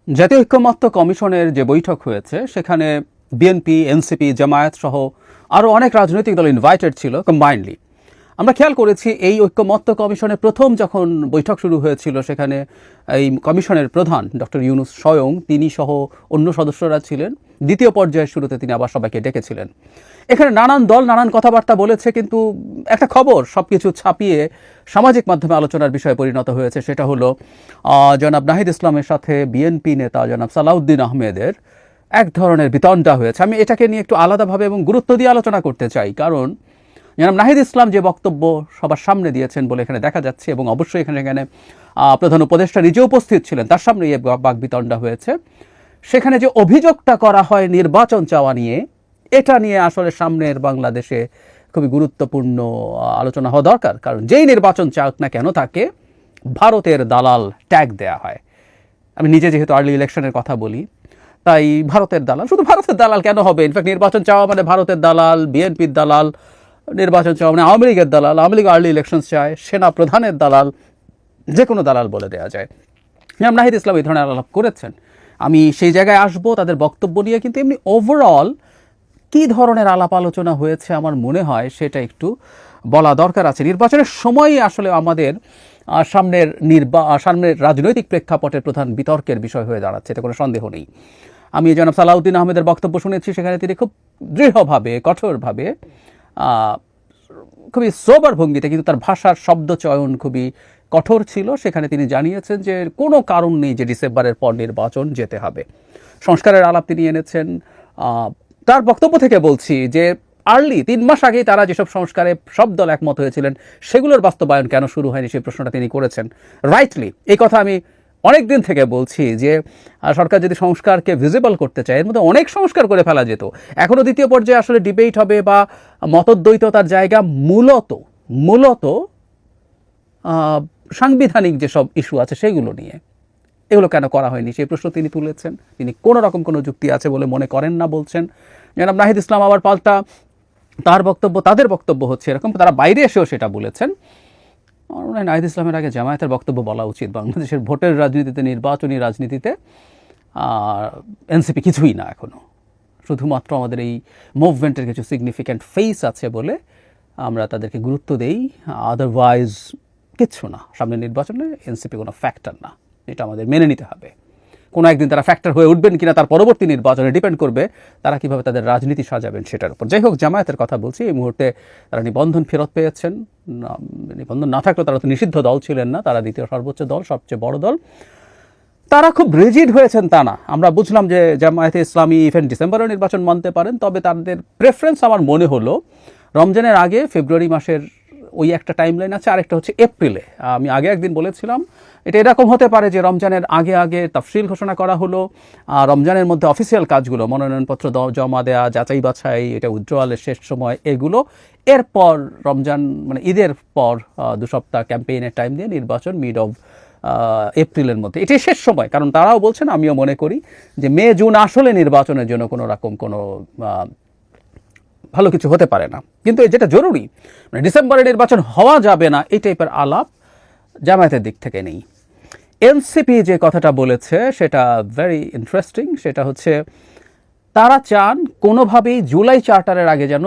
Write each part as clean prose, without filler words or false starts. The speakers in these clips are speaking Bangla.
জাতীয় ঐক্যমত্য কমিশনের যে বৈঠক হয়েছে সেখানে বিএনপি, এনসিপি, জামায়াত সহ আরও অনেক রাজনৈতিক দল ইনভাইটেড ছিল কম্বাইন্ডলি। আমরা খেয়াল করেছি এই ঐক্যমত্য কমিশনের প্রথম যখন বৈঠক শুরু হয়েছিল সেখানে এই কমিশনের প্রধান ডক্টর ইউনূস স্বয়ং তিনি সহ অন্য সদস্যরা ছিলেন। দ্বিতীয় পর্যায়ের শুরুতে তিনি আবার সবাইকে ডেকেছিলেন। এখানে নানান দল নানান কথাবার্তা বলেছে, কিন্তু একটা খবর সব কিছু ছাপিয়ে সামাজিক মাধ্যমে আলোচনার বিষয়ে পরিণত হয়েছে। সেটা হলো জনাব নাহিদ ইসলামের সাথে বিএনপি নেতা জনাব সালাউদ্দিন আহমেদের এক ধরনের বিতণ্ডা হয়েছে। আমি এটাকে নিয়ে একটু আলাদাভাবে এবং গুরুত্ব দিয়ে আলোচনা করতে চাই, কারণ জনাব নাহিদ ইসলাম যে বক্তব্য সবার সামনে দিয়েছেন বলে এখানে দেখা যাচ্ছে, এবং অবশ্যই এখানে প্রধান উপদেষ্টা নিজে উপস্থিত ছিলেন, তার সামনে এই বাকবিতণ্ডা হয়েছে। সেখানে যে অভিযোগটা করা হয় নির্বাচন চাওয়া নিয়ে, এটা নিয়ে আসলে সামনের বাংলাদেশে খুবই গুরুত্বপূর্ণ আলোচনা হওয়া দরকার। কারণ যেই নির্বাচন চাক না কেন তাকে ভারতের দালাল ট্যাগ দেয়া হয়। আমি নিজে যেহেতু আর্লি ইলেকশনের কথা বলি, তাই ভারতের দালাল, শুধু ভারতের দালাল কেন হবে? ইনফ্যাক্ট নির্বাচন চাওয়া মানে ভারতের দালাল, বিএনপির দালাল, নির্বাচন চাওয়া মানে আওয়ামী লীগের দালাল, আওয়ামী লীগ আর্লি ইলেকশন চায়, সেনা প্রধানের দালাল, যে কোনো দালাল বলে দেওয়া যায়। নাহিদ ইসলাম এই ধরনের আলাপ করেছেন, আমি সেই জায়গায় আসবো তাদের বক্তব্য নিয়ে। কিন্তু এমনি ওভারঅল কী ধরনের আলাপ আলোচনা হয়েছে আমার মনে হয় সেটা একটু বলা দরকার আছে। নির্বাচনের সময়ই আসলে আমাদের সামনের রাজনৈতিক প্রেক্ষাপটের প্রধান বিতর্কের বিষয় হয়ে দাঁড়াচ্ছে, এতে কোনো সন্দেহ নেই। আমি জনাব সালাউদ্দিন আহমেদের বক্তব্য শুনেছি, সেখানে তিনি খুব দৃঢ়ভাবে, কঠোরভাবে, খুবই সোবার ভঙ্গিতে, কিন্তু তার ভাষার শব্দ চয়ন খুবই কঠোর ছিল। সেখানে তিনি জানিয়েছেন যে কোনো কারণ নেই যে ডিসেম্বরের পর নির্বাচন যেতে হবে। সংস্কারের আলাপ তিনি এনেছেন। তার বক্তব্য থেকে বলছি যে আর্লি 3 মাস আগেই তারা যেসব সংস্কারে সব দল একমত হয়েছিলেন সেগুলোর বাস্তবায়ন কেন শুরু হয়নি সেই প্রশ্নটা তিনি করেছেন রাইটলি। এই কথা আমি অনেক দিন থেকে বলছি যে সরকার যদি সংস্কারকে ভিজিবল করতে চায়, এর মধ্যে অনেক সংস্কার করে ফেলা যেত। এখনও দ্বিতীয় পর্যায়ে আসলে ডিবেট হবে বা মতদ্বৈততার জায়গা মূলত সাংবিধানিক যেসব ইস্যু আছে সেগুলো নিয়ে। এগুলো কেন করা হয়নি সেই প্রশ্ন তিনি তুলেছেন। তিনি কোনো রকম কোনো যুক্তি আছে বলে মনে করেন না বলছেন। জনাব নাহিদ ইসলাম আবার পাল্টা তাদের বক্তব্য হচ্ছে এরকম, তারা বাইরে এসেও সেটা বলেছেন। আমার মনে হয় নাহিদ ইসলামের আগে জামায়াতের বক্তব্য বলা উচিত। বাংলাদেশের ভোটের রাজনীতিতে, নির্বাচনী রাজনীতিতে এনসিপি কিছুই না এখনও, শুধুমাত্র আমাদের এই মুভমেন্টের কিছু সিগনিফিক্যান্ট ফেস আছে বলে আমরা তাদেরকে গুরুত্ব দেই, আদারওয়াইজ কিচ্ছু না। সামনে নির্বাচনে এনসিপি কোনো ফ্যাক্টর না, এটা আমাদের মেনে নিতে হবে। কোনো একদিন তারা ফ্যাক্টর হয়ে উঠবেন কিনা তার পরবর্তী নির্বাচনে ডিপেন্ড করবে তারা কীভাবে তাদের রাজনীতি সাজাবেন সেটার উপর। যাই হোক, জামায়াতের কথা বলছি, এই মুহূর্তে তারা নিবন্ধন ফেরত পেয়েছেন। নিবন্ধন না থাকলেও তারা তো নিষিদ্ধ দল ছিলেন না, তারা দ্বিতীয় সর্বোচ্চ দল, সবচেয়ে বড় দল। তারা খুব রিজিড হয়েছেন তা না, আমরা বুঝলাম যে জামায়াতে ইসলামী ইভেন ডিসেম্বরেও নির্বাচন মানতে পারেন, তবে তাদের প্রেফারেন্স আমার মনে হলো রমজানের আগে ফেব্রুয়ারি মাসের ওই একটা টাইমলাইন আছে, আরেকটা হচ্ছে এপ্রিলে। আমি আগে একদিন বলেছিলাম এটা এরকম হতে পারে যে রমজানের আগে তাফসিল ঘোষণা করা হলো, রমজানের মধ্যে অফিসিয়াল কাজগুলো, মনোনয়নপত্র জমা দেওয়া, যাচাই বাছাই, এটা উইথড্রয়ালের শেষ সময়, এগুলো এরপর রমজান মানে ঈদের পর 2 সপ্তাহ ক্যাম্পেইনের টাইম দিয়ে নির্বাচন মিড অফ এপ্রিলের মধ্যে, এটাই শেষ সময়। কারণ তারাও বলছেন, আমিও মনে করি যে মে জুন আসলে নির্বাচনের জন্য কোনো রকম কোনো ভালো কিছু হতে পারে না। কিন্তু যেটা জরুরি মানে ডিসেম্বরে নির্বাচন হওয়া যাবে না এই টাইপের আলাপ জামায়াতের দিক থেকে নেই। এনসিপি যে কথাটা বলেছে সেটা ভেরি ইন্টারেস্টিং। সেটা হচ্ছে তারা চান কোনোভাবেই জুলাই চার্টারের আগে যেন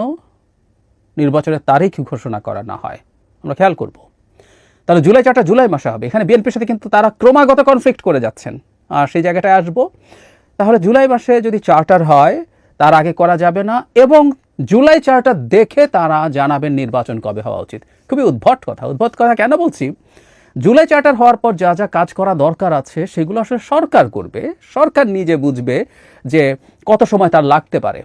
নির্বাচনের তারিখ ঘোষণা করা না হয়। আমরা খেয়াল করব তাহলে জুলাই চার্টার জুলাই মাসে হবে। এখানে বিএনপির সাথে কিন্তু তারা ক্রমাগত কনফ্লিক্ট করে যাচ্ছেন, আর সেই জায়গাটায় আসবো। তাহলে জুলাই মাসে যদি চার্টার হয় তার আগে করা যাবে না, এবং জুলাই চার্টার দেখে তারা জানাবেন নির্বাচন কবে হওয়া উচিত। খুবই উদ্ভট কথা কেন বলছি? জুলাই চার্টার হওয়ার পর যা যা কাজ করা দরকার আছে সেগুলো আসলে সরকার করবে, সরকার নিজে বুঝবে যে কত সময় তার লাগতে পারে।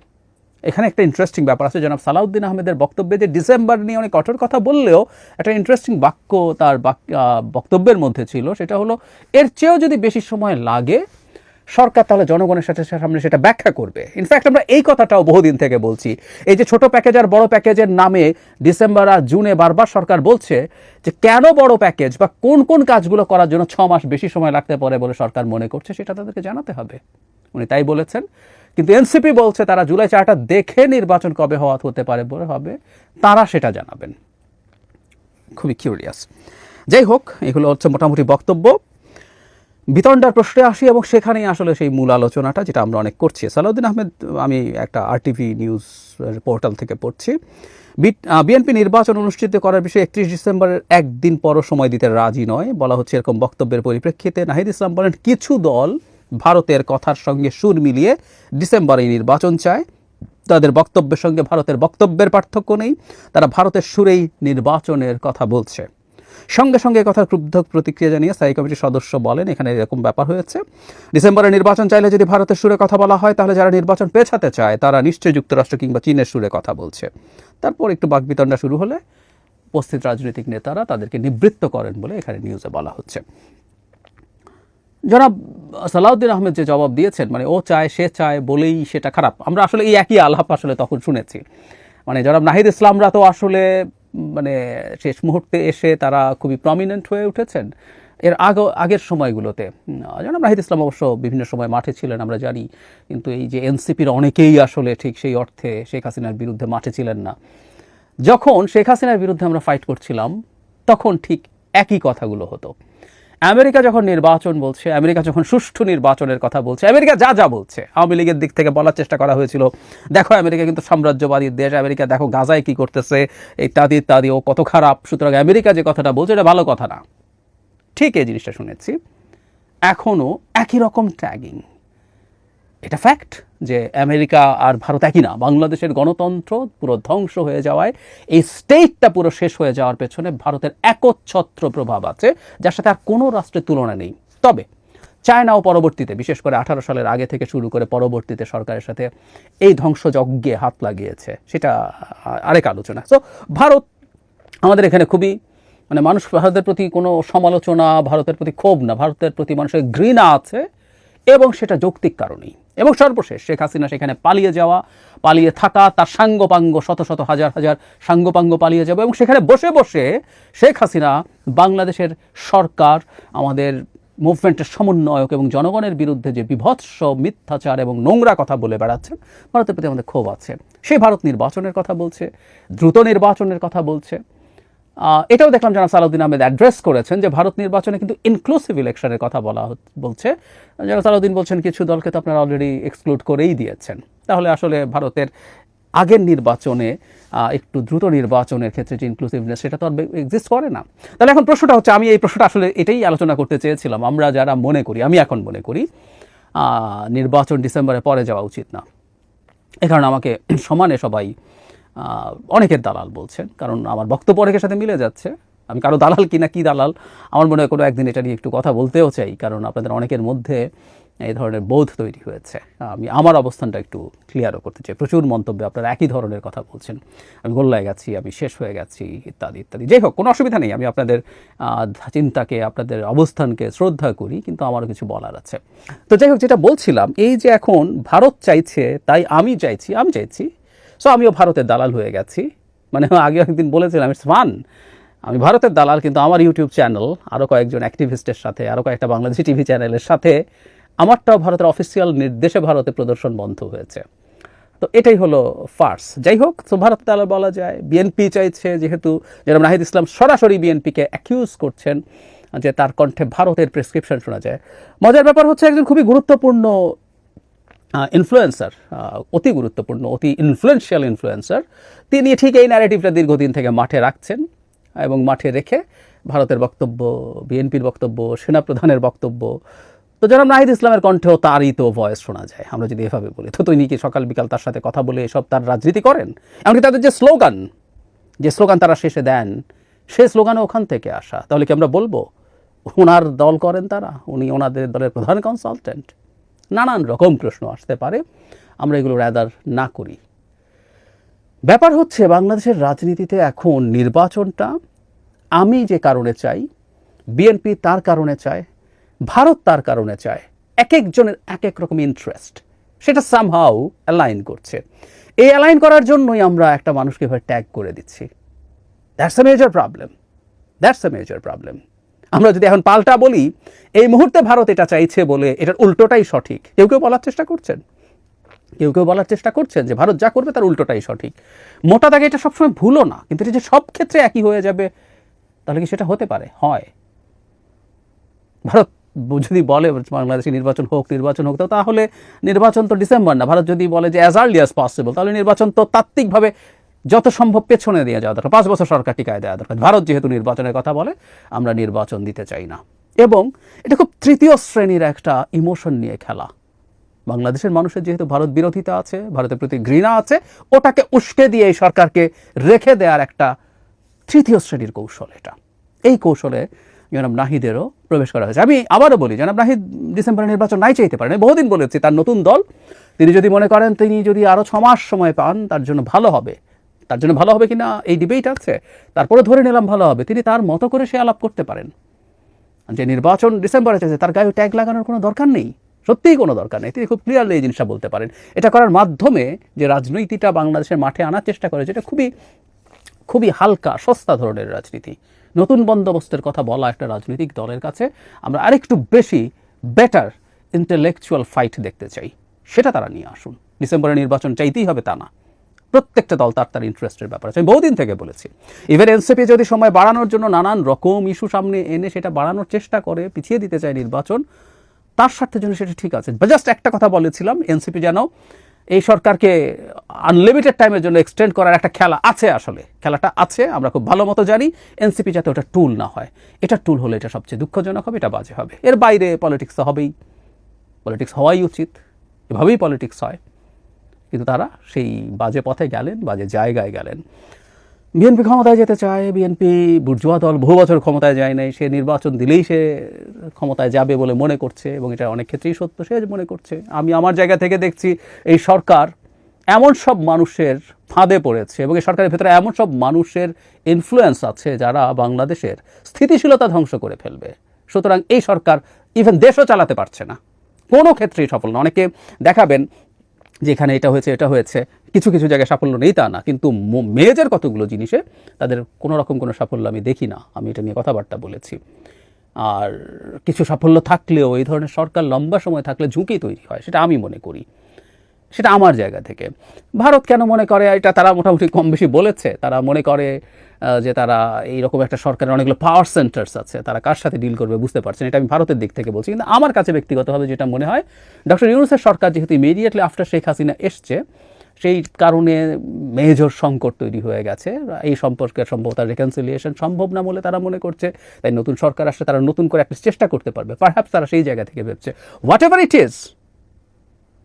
এখানে একটা ইন্টারেস্টিং ব্যাপার আছে, জনাব সালাউদ্দিন আহমেদের বক্তব্যে যে ডিসেম্বর নিয়ে অনেক কঠোর কথা বললেও একটা ইন্টারেস্টিং বাক্য তার বক্তব্যের মধ্যে ছিল, সেটা হলো এর চেয়েও যদি বেশি সময় লাগে সরকার তাহলে জনগণের সামনে সেটা ব্যাখ্যা করবে। ইনফ্যাক্ট আমরা এই কথাটাও বহুদিন থেকে বলছি, এই যে ছোট প্যাকেজ আর বড় প্যাকেজের নামে ডিসেম্বর আর জুনে বারবার সরকার বলছে যে কেন বড় প্যাকেজ বা কোন কোন কাজগুলো করার জন্য 6 মাস বেশি সময় লাগতে পারে বলে সরকার মনে করছে, সেটা তাদেরকে জানাতে হবে। উনি তাই বলেছেন। কিন্তু এনসিপি বলছে তারা জুলাই চার্টার দেখে নির্বাচন কবে হতে পারে বলে হবে তারা সেটা জানাবেন। খুবই কিউরিয়াস। যাই হোক, এগুলো হচ্ছে মোটামুটি বক্তব্য। বিতণ্ডার প্রশ্নে আসি এবং সেখানেই আসলে সেই মূল আলোচনাটা যেটা আমরা অনেক করছি। সালাউদ্দিন আহমেদ, আমি একটা RTV নিউজ পোর্টাল থেকে পড়ছি, বিএনপি নির্বাচন অনুষ্ঠিত করার বিষয়ে 31 ডিসেম্বরের একদিন পরও সময় দিতে রাজি নয়। বলা হচ্ছে এরকম বক্তব্যের পরিপ্রেক্ষিতে নাহিদ ইসলাম বলেন, কিছু দল ভারতের কথার সঙ্গে সুর মিলিয়ে ডিসেম্বরে নির্বাচন চায়। তাদের বক্তব্যের সঙ্গে ভারতের বক্তব্যের পার্থক্য নেই, তারা ভারতের সুরেই নির্বাচনের কথা বলছে। সঙ্গে সঙ্গে কথা ক্রুদ্ধ প্রতিক্রিয়া জানিয়ে স্থায়ী কমিটির সদস্য বলেন, এখানে এরকম ব্যাপার হয়েছে, ডিসেম্বরে নির্বাচন চাইলে যদি ভারতের সুরে কথা বলা হয় তাহলে যারা নির্বাচন পেছাতে চায় তারা নিশ্চয়ই যুক্তরাষ্ট্র কিংবা চীনের সুরে কথা বলছে। তারপর একটু বাকবিতণ্ডা শুরু হলে উপস্থিত রাজনৈতিক নেতারা তাদেরকে নিবৃত্ত করেন বলে এখানে নিউজে বলা হচ্ছে। জনাব সালাউদ্দিন আহমেদ যে জবাব দিয়েছেন, মানে ও চায় সে চায় বলেই সেটা খারাপ, আমরা আসলে এই একই আলাপ আসলে তখন শুনেছি। মানে জনাব নাহিদ ইসলামরা তো আসলে মানে শেষ মুহূর্তে এসে তারা খুবই প্রমিনেন্ট হয়ে উঠেছেন। এর আগের সময়গুলোতে জনাব নাহিদ ইসলাম অবশ্য বিভিন্ন সময় মাঠে ছিলেন আমরা জানি, কিন্তু এই যে এনসিপির অনেকেই আসলে ঠিক সেই অর্থে শেখ হাসিনার বিরুদ্ধে মাঠে ছিলেন না। যখন শেখ হাসিনার বিরুদ্ধে আমরা ফাইট করছিলাম তখন ঠিক একই কথাগুলো হতো। আমেরিকা যখন নির্বাচন বলছে, আমেরিকা যখন সুষ্ঠু নির্বাচনের কথা বলছে, আমেরিকা যা যা বলছে, আওয়ামী লীগের দিক থেকে বলার চেষ্টা করা হয়েছিল, দেখো আমেরিকা কিন্তু সাম্রাজ্যবাদীর দেশ, আমেরিকা দেখো গাজায় কি করতেছে, ইত্যাদি ইত্যাদি, ও কত খারাপ, সুতরাং আমেরিকা যে কথাটা বলছে এটা ভালো কথা না। ঠিক এই জিনিসটা শুনেছি, এখনও একই রকম ট্যাগিং। এটা ফ্যাক্ট যে আমেরিকা আর ভারত একই না। বাংলাদেশের গণতন্ত্র পুরো ধ্বংস হয়ে যাওয়ায়, এই স্টেটটা পুরো শেষ হয়ে যাওয়ার পেছনে ভারতের একচ্ছত্র প্রভাব আছে, যার সাথে আর কোনো রাষ্ট্রের তুলনা নেই। তবে চায়নাও পরবর্তীতে, বিশেষ করে 18 সালের আগে থেকে শুরু করে পরবর্তীতে সরকারের সাথে এই ধ্বংসযজ্ঞে হাত লাগিয়েছে, সেটা আরেক আলোচনা। সো ভারত আমাদের এখানে খুবই, মানে মানুষ ভারতের প্রতি কোনো সমালোচনা, ভারতের প্রতি ক্ষোভ না, ভারতের প্রতি মানুষের ঘৃণা আছে, এবং সেটা যৌক্তিক কারণেই। এবং সর্বশেষ শেখ হাসিনা সেখানে পালিয়ে যাওয়া, পালিয়ে থাকা, তার সাঙ্গপাঙ্গ শত শত হাজার হাজার সাঙ্গপাঙ্গ পালিয়ে যাবে, এবং সেখানে বসে বসে শেখ হাসিনা বাংলাদেশের সরকার, আমাদের মুভমেন্টের সমন্বয়ক এবং জনগণের বিরুদ্ধে যে বিভৎস মিথ্যাচার এবং নোংরা কথা বলে বেড়াচ্ছেন, ভারতের প্রতি আমাদের ক্ষোভ আছে। সেই ভারত নির্বাচনের কথা বলছে, দ্রুত নির্বাচনের কথা বলছে। এটাও দেখলাম জনাব সালাউদ্দিন আহমেদ অ্যাড্রেস করেছেন যে ভারত নির্বাচনে কিন্তু ইনক্লুসিভ ইলেকশনের কথা বলছে। জনাব সালাউদ্দিন বলছেন কিছু দলকে তো আপনারা অলরেডি এক্সক্লুড করেই দিয়েছেন, তাহলে আসলে ভারতের আগের নির্বাচনে একটু দ্রুত নির্বাচনের ক্ষেত্রে যে ইনক্লুসিভনেস, সেটা তো আর এক্সিস্ট করে না। তাহলে এখন প্রশ্নটা হচ্ছে, আমি এই প্রশ্নটা আসলে এটাই আলোচনা করতে চেয়েছিলাম, আমরা যারা মনে করি, আমি এখন মনে করি নির্বাচন ডিসেম্বরে পরে যাওয়া উচিত না। এ কারণে আমাকে সমানে সবাই অনেকের দালাল বলছেন, কারণ আমার বক্তব্য অনেকের সাথে মিলে যাচ্ছে। আমি কারো দালাল কিনা কি দালাল, আমার মনে হয় কোনো একদিন এটা নিয়ে একটু কথা বলতেও চাই, কারণ আপনাদের অনেকের মধ্যে এই ধরনের বোধ তৈরি হয়েছে। আমি আমার অবস্থানটা একটু ক্লিয়ারও করতে চাই। প্রচুর মন্তব্যে আপনারা একই ধরনের কথা বলছেন, আমি গোল্লায় গেছি, আমি শেষ হয়ে গেছি, ইত্যাদি ইত্যাদি। যাই হোক, কোনো অসুবিধা নেই, আমি আপনাদের চিন্তাকে, আপনাদের অবস্থানকে শ্রদ্ধা করি, কিন্তু আমারও কিছু বলার আছে। তো যাই হোক, যেটা বলছিলাম, এই যে এখন ভারত চাইছে, তাই আমি চাইছি, সো আমিও ভারতের দালাল হয়ে গেছি। মানে আগে একদিন বলেছিলাম ইটস ফান, আমি ভারতের দালাল, কিন্তু আমার ইউটিউব চ্যানেল, আরও কয়েকজন অ্যাক্টিভিস্টের সাথে, আরও কয়েকটা বাংলাদেশি টিভি চ্যানেলের সাথে আমারটাও ভারতের অফিসিয়াল নির্দেশে ভারতে প্রদর্শন বন্ধ হয়েছে। তো এটাই হলো ফার্স। যাই হোক, তো ভারত দালাল বলা যায়। বিএনপি চাইছে, যেহেতু যেরকম নাহিদ ইসলাম সরাসরি বিএনপিকে অ্যাকিউজ করছেন যে তার কণ্ঠে ভারতের প্রেসক্রিপশন শোনা যায়। মজার ব্যাপার হচ্ছে, একজন খুবই গুরুত্বপূর্ণ ইনফ্লুয়েন্সার, অতি গুরুত্বপূর্ণ, অতি ইনফ্লুয়েন্সিয়াল ইনফ্লুয়েন্সার, তিনি ঠিক এই ন্যারেটিভটা দীর্ঘদিন থেকে মাঠে রাখছেন, এবং মাঠে রেখে ভারতের বক্তব্য, বিএনপির বক্তব্য, সেনাপ্রধানের বক্তব্য, তো জনাব নাহিদ ইসলামের কণ্ঠেও তারই তো ভয়েস শোনা যায়। আমরা যদি এভাবে বলি, তো তিনি কি সকাল বিকাল তার সাথে কথা বলে এসব তার রাজনীতি করেন? এমনকি তাদের যে স্লোগান তারা শেষে দেন, সে স্লোগানও ওখান থেকে আসা। তাহলে কি আমরা বলবো ওনার দল করেন তারা, উনি ওনাদের দলের প্রধান কনসালটেন্ট? নানান রকম প্রশ্ন আসতে পারে, আমরা এগুলো রাদার না করি। ব্যাপার হচ্ছে, বাংলাদেশের রাজনীতিতে এখন নির্বাচনটা আমি যে কারণে চাই, বিএনপি তার কারণে চায়, ভারত তার কারণে চায়, এক একজনের এক এক রকম ইন্টারেস্ট, সেটা সামহাউ অ্যালাইন করছে। এই অ্যালাইন করার জন্যই আমরা একটা মানুষকে এভাবে ট্যাগ করে দিচ্ছি। That's a major problem. আমরা যদি এখন পাল্টা বলি, এই মুহূর্তে ভারত এটা চাইছে বলে এটার উল্টোটাই সঠিক, কেউ কেউ বলার চেষ্টা করছেন যে ভারত যা করবে তার উল্টোটাই সঠিক। মোটা দাগে এটা সবসময় ভুলও না, কিন্তু এটা যে সব ক্ষেত্রে একই হয়ে যাবে, তাহলে কি সেটা হতে পারে? হয়। ভারত যদি বলে বাংলাদেশে নির্বাচন হোক তো তাহলে নির্বাচন তো ডিসেম্বর না। ভারত যদি বলে যে অ্যাজ আর্লি অ্যাজ পসিবল, তাহলে নির্বাচন তো তাত্ত্বিকভাবে যত সম্ভব পেছনে দিয়ে যাওয়া দরকার, 5 বছর সরকার টিকায় দেওয়া দরকার। ভারত যেহেতু নির্বাচনের কথা বলে, আমরা নির্বাচন দিতে চাই না। এবং এটা খুব তৃতীয় শ্রেণীর একটা ইমোশন নিয়ে খেলা। বাংলাদেশের মানুষের যেহেতু ভারত বিরোধিতা আছে, ভারতের প্রতি ঘৃণা আছে, ওটাকে উস্কে দিয়ে এই সরকারকে রেখে দেওয়ার একটা তৃতীয় শ্রেণীর কৌশল এটা। এই কৌশলে জনাব নাহিদেরও প্রবেশ করা হয়েছে। আমি আবারও বলি, জনাব নাহিদ ডিসেম্বরে নির্বাচন নাই চাইতে পারেন। বহুদিন বলেছি তার নতুন দল, তিনি যদি মনে করেন তিনি যদি আরও 6 মাস সময় পান তার জন্য ভালো হবে, তার জন্য ভালো হবে কিনা এই ডিবেট আছে, তারপরে ধরে নিলাম ভালো হবে, তিনি তার মতো করে সে আলাপ করতে পারেন। যে নির্বাচন ডিসেম্বরে চাইছে তার গায়ে ট্যাগ লাগানোর কোনো দরকার নেই, সত্যিই কোনো দরকার নেই। তিনি খুব ক্লিয়ারলি এই জিনিসটা বলতে পারেন। এটা করার মাধ্যমে যে রাজনীতিটা বাংলাদেশের মাঠে আনার চেষ্টা করে, যেটা খুবই হালকা সস্তা ধরনের রাজনীতি, নতুন বন্দোবস্তের কথা বলা একটা রাজনৈতিক দলের কাছে আমরা আরেকটু বেশি বেটার ইন্টেলেকচুয়াল ফাইট দেখতে চাই, সেটা তারা নিয়ে আসুন। ডিসেম্বরে নির্বাচন চাইতেই হবে তা না, প্রত্যেকটা দল তার ইন্টারেস্টের ব্যাপার আছে। আমি বহুদিন থেকে বলেছি, ইভেন এনসিপি যদি সময় বাড়ানোর জন্য নানান রকম ইস্যু সামনে এনে সেটা বাড়ানোর চেষ্টা করে, পিছিয়ে দিতে চায় নির্বাচন, তার স্বার্থের জন্য সেটা ঠিক আছে। জাস্ট একটা কথা বলেছিলাম, এনসিপি যেন এই সরকারকে আনলিমিটেড টাইমের জন্য এক্সটেন্ড করার একটা খেলা আছে, আসলে খেলাটা আছে, আমরা খুব ভালো মতো জানি। এনসিপি যাতে ওটা টুল না হয়, এটা টুল হলে এটা সবচেয়ে দুঃখজনক হবে, এটা বাজে হবে। এর বাইরে পলিটিক্স তো হবেই, পলিটিক্স হওয়াই উচিত, এভাবেই পলিটিক্স হয়। কিন্তু তারা সেই বাজে পথে গেলেন, বাজে জায়গায় গেলেন। বিএনপি ক্ষমতায় যেতে চায়, বিএনপি বুর্জোয়া দল, বহু বছর ক্ষমতায় যায় নাই, সে নির্বাচন দিলেই সে ক্ষমতায় যাবে বলে মনে করছে, এবং এটা অনেক ক্ষেত্রেই সত্য, সে মনে করছে। আমি আমার জায়গা থেকে দেখছি এই সরকার এমন সব মানুষের ফাঁদে পড়েছে, এবং এই সরকারের ভেতরে এমন সব মানুষের ইনফ্লুয়েন্স আছে যারা বাংলাদেশের স্থিতিশীলতা ধ্বংস করে ফেলবে। সুতরাং এই সরকার ইভেন দেশও চালাতে পারছে না, কোনো ক্ষেত্রেই সফল না। অনেকে দেখাবেন যে এখানে এটা হয়েছে, কিছু কিছু জায়গায় সাফল্য নেই তা না, কিন্তু মেজর কতগুলো জিনিসে তাদের কোনো রকম কোনো সাফল্য আমি দেখি না। আমি এটা নিয়ে কথাবার্তা বলেছি। আর কিছু সাফল্য থাকলেও এই ধরনের সরকার লম্বা সময় থাকলে ঝুঁকি তৈরি হয়, সেটা আমি মনে করি, সেটা আমার জায়গা থেকে। ভারত কেন মনে করে, এটা তারা মোটামুটি কম বেশি বলেছে, তারা মনে করে যে তারা এইরকম একটা সরকারের অনেকগুলো পাওয়ার সেন্টার্স আছে, তারা কার সাথে ডিল করবে বুঝতে পারছেন। এটা আমি ভারতের দিক থেকে বলছি। কিন্তু আমার কাছে ব্যক্তিগতভাবে যেটা মনে হয়, ডক্টর ইউনূসের সরকার যেহেতু ইমিডিয়েটলি আফটার শেখ হাসিনা এসছে, সেই কারণে মেজর সংকট তৈরি হয়ে গেছে। এই সম্পর্কে সম্ভবত রেকনসিলিয়েশন সম্ভব না বলে তারা মনে করছে, তাই নতুন সরকার আসলে তারা নতুন করে একটা চেষ্টা করতে পারবে। পারহ্যাপস তারা সেই জায়গা থেকে ভেবছে হোয়াট এভার ইট ইজ,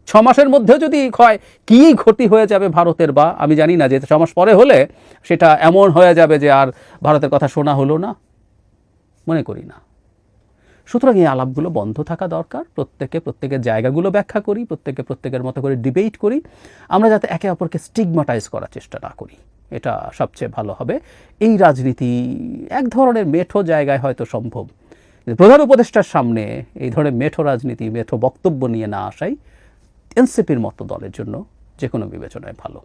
6 মাসের মধ্যেও যদি হয়, কী ক্ষতি হয়ে যাবে ভারতের, বা আমি জানি না যে 6 মাস পরে হলে সেটা এমন হয়ে যাবে যে আর ভারতের কথা শোনা হলো না, মনে করি না। সুতরাং এই আলাপগুলো বন্ধ থাকা দরকার। প্রত্যেকের জায়গাগুলো ব্যাখ্যা করি, প্রত্যেকের মতো করে ডিবেট করি, আমরা যাতে একে অপরকে স্টিগমাটাইজ করার চেষ্টা না করি, এটা সবচেয়ে ভালো হবে। এই রাজনীতি এক ধরনের মেঠো জায়গায় হয়তো সম্ভব, প্রধান উপদেষ্টার সামনে এই ধরনের মেঠো রাজনীতি, মেঠো বক্তব্য নিয়ে না আসাই এনসিপির মতো দলের জন্য যে কোনো বিবেচনায় ভালো।